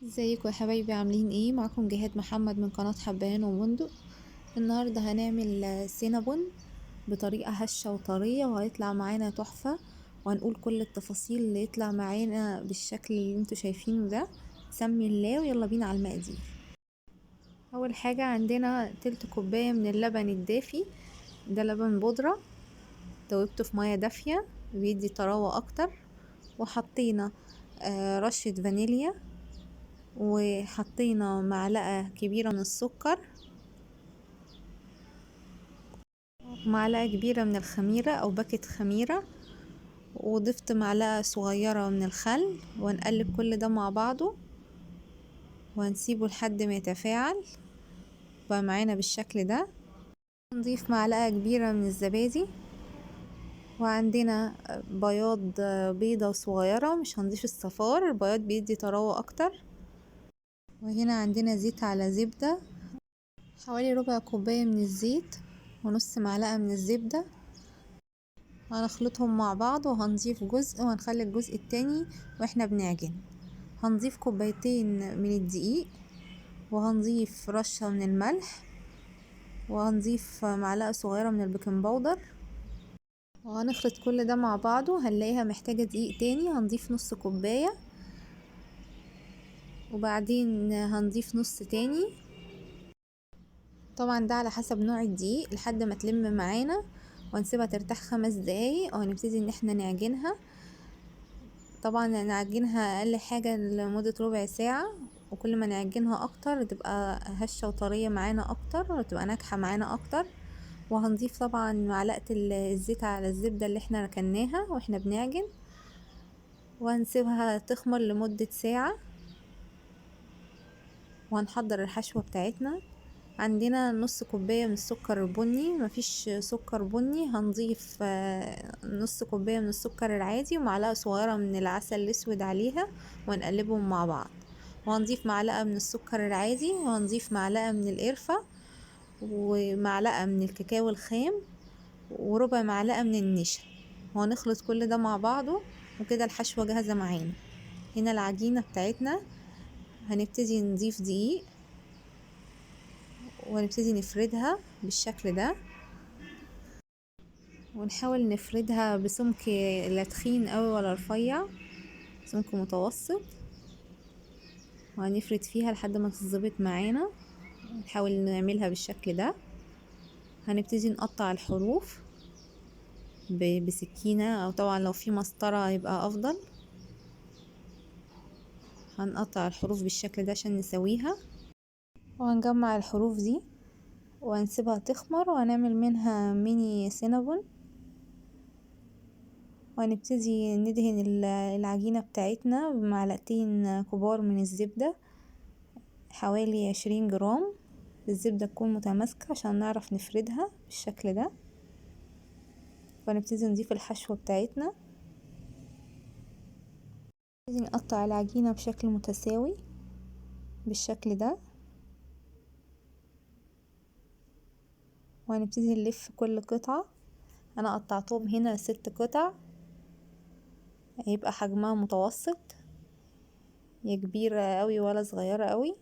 ازيكم يا حبايبي، عاملين ايه؟ معاكم جهاد محمد من قناة حبهان وبندق. النهاردة هنعمل سينابون بطريقة هشة وطرية وهيطلع معانا تحفة، وهنقول كل التفاصيل اللي يطلع معانا بالشكل اللي انتوا شايفينه ده. سمي الله ويلا بينا على المقادير. اول حاجة عندنا تلت كوباية من اللبن الدافي، ده لبن بودرة دوبته في مية دافية بيدي طراوة اكتر. وحطينا رشة فانيليا، وحطينا معلقة كبيرة من السكر، معلقة كبيرة من الخميرة أو باكت خميرة، وضفت معلقة صغيرة من الخل، ونقلب كل ده مع بعضه وهنسيبه لحد ما يتفاعل بقى معانا بالشكل ده. نضيف معلقة كبيرة من الزبادي، وعندنا بياض بيضة صغيرة، مش هنضيف الصفار، البياض بيدي طراوة أكتر. وهنا عندنا زيت على زبدة، حوالي ربع كوباية من الزيت ونص معلقة من الزبدة. هنخلطهم مع بعض وهنضيف جزء وهنخلي الجزء التاني واحنا بنعجن. هنضيف كوبايتين من الدقيق، وهنضيف رشة من الملح، وهنضيف معلقة صغيرة من البيكنج باودر، وهنخلط كل ده مع بعضه. هنلاقيها محتاجة دقيق تاني، هنضيف نص كوباية، وبعدين هنضيف نص تاني. طبعا ده على حسب نوع الدقيق لحد ما تلم معانا، وهنسيبها ترتاح 5 دقايق وهنبتدي ان احنا نعجنها. طبعا نعجنها اقل حاجة لمدة ربع ساعة، وكل ما نعجنها اكتر تبقى هشة وطرية معانا اكتر وتبقى ناجحة معانا اكتر. وهنضيف طبعا معلقة الزيت على الزبدة اللي احنا ركناها واحنا بنعجن، وهنسيبها تخمر لمدة ساعة. وهنحضر الحشوة بتاعتنا. عندنا نص كوباية من السكر البني، مفيش سكر بني هنضيف نص كوباية من السكر العادي ومعلقة صغيرة من العسل الاسود عليها ونقلبهم مع بعض. وهنضيف معلقة من السكر العادي، وهنضيف معلقة من القرفة، ومعلقة من الكاكاو الخام، وربع معلقة من النشا. وهنخلط كل ده مع بعضه، وكده الحشوة جاهزة معانا. هنا العجينة بتاعتنا، هنبتدي نضيف دقيق ونبتدي نفردها بالشكل ده، ونحاول نفردها بسمك لا تخين قوي ولا رفيع، سمك متوسط. وهنفرد فيها لحد ما تتظبط معانا، نحاول نعملها بالشكل ده. هنبتدي نقطع الحروف بسكينة، او طبعا لو في مسطرة يبقى افضل. هنقطع الحروف بالشكل ده عشان نسويها، وهنجمع الحروف دي وهنسيبها تخمر، وهنعمل منها ميني سينابون. وهنبتدي ندهن العجينة بتاعتنا بمعلقتين كبار من الزبدة، حوالي 20 جرام. الزبدة تكون متماسكة عشان نعرف نفردها بالشكل ده. ونبتدي نضيف الحشوة بتاعتنا، نبتدي نقطع العجينة بشكل متساوي بالشكل ده، وهنبتدي نلف كل قطعة. انا قطعتهم هنا 6 قطع، هيبقى حجمها متوسط، يا كبيرة قوي ولا صغيرة قوي.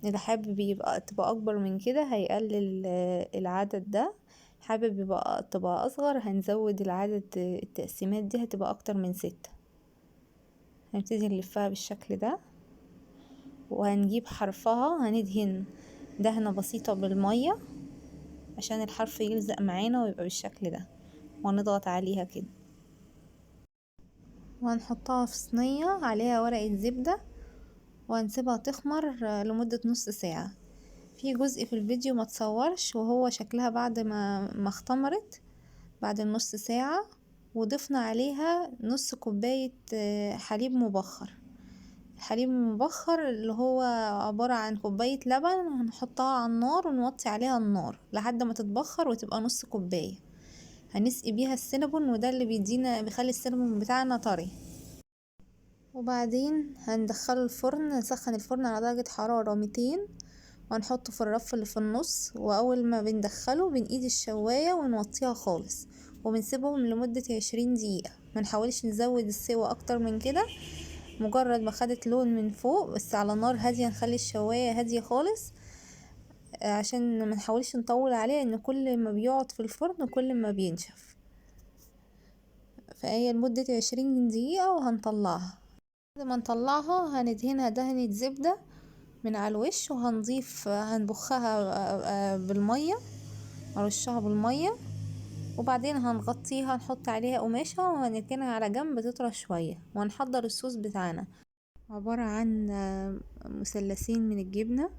اللي حابب تبقى اكبر من كده هيقلل العدد ده، حابب تبقى اصغر هنزود العدد. التقسيمات دي هتبقى اكتر من 6. هنبتدي نلفها بالشكل ده، وهنجيب حرفها هندهن دهنة بسيطة بالمية عشان الحرف يلزق معانا ويبقى بالشكل ده، ونضغط عليها كده. وهنحطها في صينية عليها ورقة زبدة، وهنسيبها تخمر لمدة نص ساعة. في جزء في الفيديو ما تصورش وهو شكلها بعد ما اختمرت بعد النص ساعة، وضفنا عليها نص كوباية حليب مبخر. الحليب المبخر اللي هو عبارة عن كوباية لبن هنحطها على النار ونوطي عليها النار لحد ما تتبخر وتبقى نص كوباية. هنسقي بيها السينابون، وده اللي بيخلي السينابون بتاعنا طري. وبعدين هندخله الفرن، نسخن الفرن على درجة حرارة 200، وهنحطه في الرف اللي في النص. واول ما بندخله بنقيد الشواية ونوطيها خالص، وبنسيبهم لمدة 20 دقيقة. منحاولش نزود السوا اكتر من كده مجرد ما خدت لون من فوق، بس على نار هادية، نخلي الشواية هادية خالص عشان ما نحاولش نطول عليه، ان كل ما بيقعد في الفرن كل ما بينشف. فهي لمدة 20 دقيقة وهنطلعها. بعد ما نطلعها هندهنها دهنة زبدة من على الوش، وهنضيف هنبخها بالمية، ارشها بالمية، وبعدين هنغطيها، نحط عليها قماشة وهنركنها على جنب تطرى شوية، وهنحضر الصوص بتاعنا. عبارة عن مثلثين من الجبنة،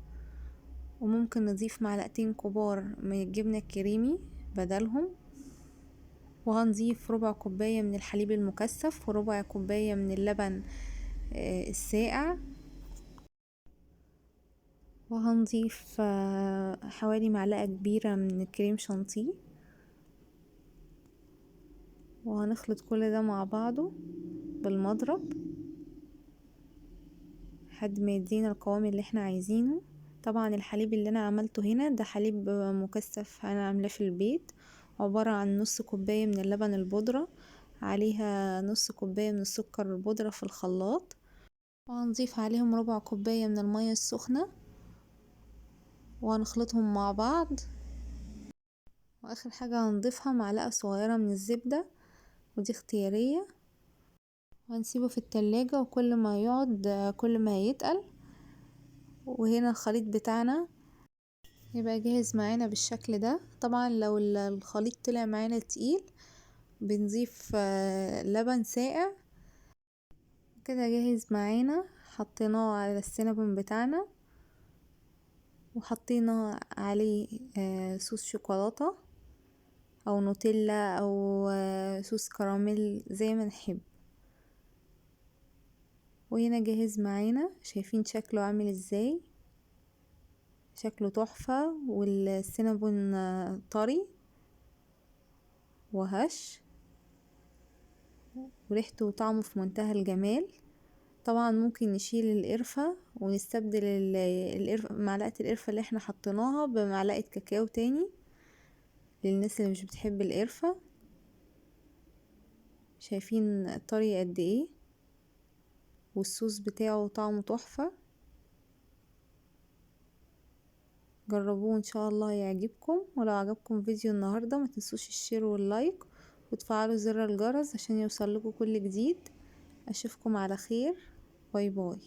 وممكن نضيف معلقتين كبار من الجبنة الكريمي بدلهم، وهنضيف ربع كوباية من الحليب المكثف وربع كوباية من اللبن الساقع، وهنضيف حوالي معلقة كبيرة من الكريم شانتيه، وهنخلط كل ده مع بعضه بالمضرب لحد ما يدينا القوام اللي احنا عايزينه. طبعا الحليب اللي انا عملته هنا ده حليب مكثف انا عاملاه في البيت، عبارة عن نص كوباية من اللبن البودرة، عليها نص كوباية من السكر البودرة في الخلاط، وهنضيف عليهم ربع كوباية من المية السخنة، وهنخلطهم مع بعض. واخر حاجة هنضيفها معلقة صغيرة من الزبدة، ودي اختيارية، وهنسيبه في التلاجة، وكل ما يقعد كل ما يتقل. وهنا الخليط بتاعنا يبقى جاهز معانا بالشكل ده. طبعا لو الخليط طلع معانا تقيل بنضيف لبن ساقع. كده جاهز معانا، حطيناه على السينابون بتاعنا، وحطينا عليه صوص شوكولاتة او نوتيلا او صوص كراميل زي ما نحب. وهنا جاهز معانا، شايفين شكله عامل ازاي؟ شكله تحفة، والسينابون طري وهش، وريحته وطعمه في منتهى الجمال. طبعا ممكن نشيل القرفة ونستبدل معلقة القرفة اللي احنا حطيناها بمعلقة كاكاو تاني للناس اللي مش بتحب القرفة. شايفين طري قد ايه، والصوص بتاعه طعمه تحفة. جربوه ان شاء الله يعجبكم. ولو عجبكم فيديو النهاردة ما تنسوش الشير واللايك وتفعلوا زر الجرس عشان يوصلكوا كل جديد. اشوفكم على خير. باي باي.